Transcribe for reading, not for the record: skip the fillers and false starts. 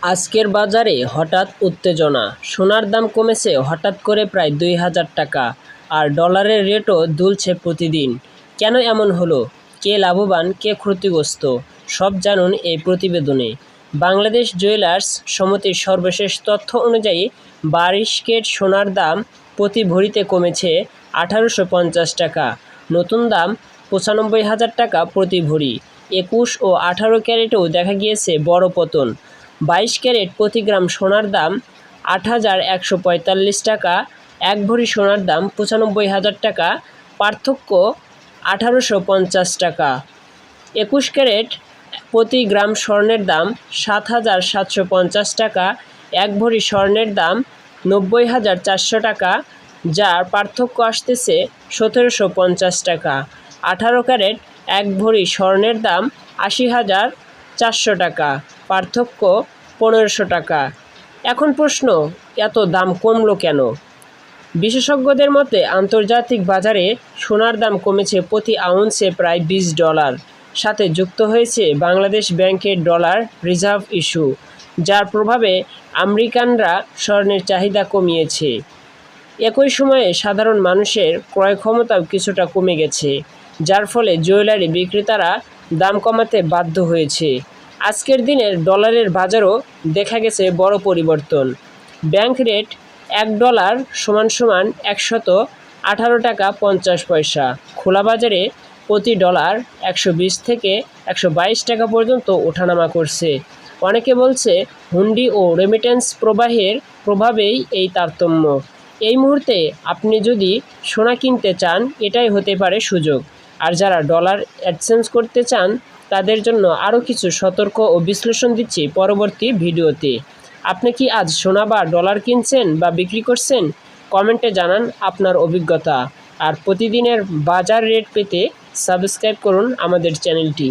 আজকের বাজারে হঠাৎ উত্তেজনা, সোনার দাম কমেছে হঠাৎ করে প্রায় ২,০০০ টাকা, আর ডলারের রেটও দুলছে প্রতিদিন। কেন এমন হলো? কে লাভবান, কে ক্ষতিগ্রস্ত? সব জানুন এই প্রতিবেদনে। বাংলাদেশ জুয়েলার্স সমিতির সর্বশেষ তথ্য অনুযায়ী ২২ ক্যারেট সোনার দাম প্রতি ভরিতে কমেছে ১৮৫০ টাকা, নতুন দাম ৯৫,০০০ টাকা প্রতি ভরি। ২১ ও ১৮ ক্যারেটেও দেখা গিয়েছে বড় পতন। ২২ ক্যারেট প্রতি গ্রাম সোনার দাম ৮,১৪৫ টাকা, এক ভরি সোনার দাম ৯৫,০০০ টাকা, পার্থক্য ১৮৫০ টাকা। ২১ ক্যারেট প্রতি গ্রাম স্বর্ণের দাম ৭,৭৫০ টাকা, এক ভরি স্বর্ণের দাম ৯০,৪০০ টাকা, যার পার্থক্য আসতেছে ১৭৫০ টাকা। ১৮ ক্যারেট এক ভরি স্বর্ণের দাম ৮০,৪০০ টাকা, পার্থক্য ১৫০০ টাকা। এখন প্রশ্ন, এত দাম কমলো কেন? বিশেষজ্ঞদের মতে আন্তর্জাতিক বাজারে সোনার দাম কমেছে প্রতি আউন্সে প্রায় $20, সাথে যুক্ত হয়েছে বাংলাদেশ ব্যাংকের ডলার রিজার্ভ ইস্যু, যার প্রভাবে আমেরিকানরা স্বর্ণের চাহিদা কমিয়েছে। একই সময়ে সাধারণ মানুষের ক্রয় ক্ষমতাও কিছুটা কমে গেছে, যার ফলে জুয়েলারি বিক্রেতারা দাম কমাতে বাধ্য হয়েছে। আজকের দিনের ডলারের বাজারও দেখা গেছে বড় পরিবর্তন। ব্যাংক রেট $1 = ১১৮ টাকা ৫০ পয়সা। খোলা বাজারে প্রতি ডলার ১২০ থেকে ১২২ টাকা পর্যন্ত ওঠানামা করছে। অনেকে বলছে হুন্ডি ও রেমিটেন্স প্রবাহের প্রভাবেই এই তারতম্য। এই মুহূর্তে আপনি যদি সোনা কিনতে চান, এটাই হতে পারে সুযোগ। আর যারা ডলার এক্সচেঞ্জ করতে চান, তাদের জন্য আরও কিছু সতর্ক ও বিশ্লেষণ দিচ্ছি পরবর্তী ভিডিওতে। আপনি কি আজ সোনা বা ডলার কিনছেন বা বিক্রি করছেন? কমেন্টে জানান আপনার অভিজ্ঞতা। আর প্রতিদিনের বাজার রেট পেতে সাবস্ক্রাইব করুন আমাদের চ্যানেলটি।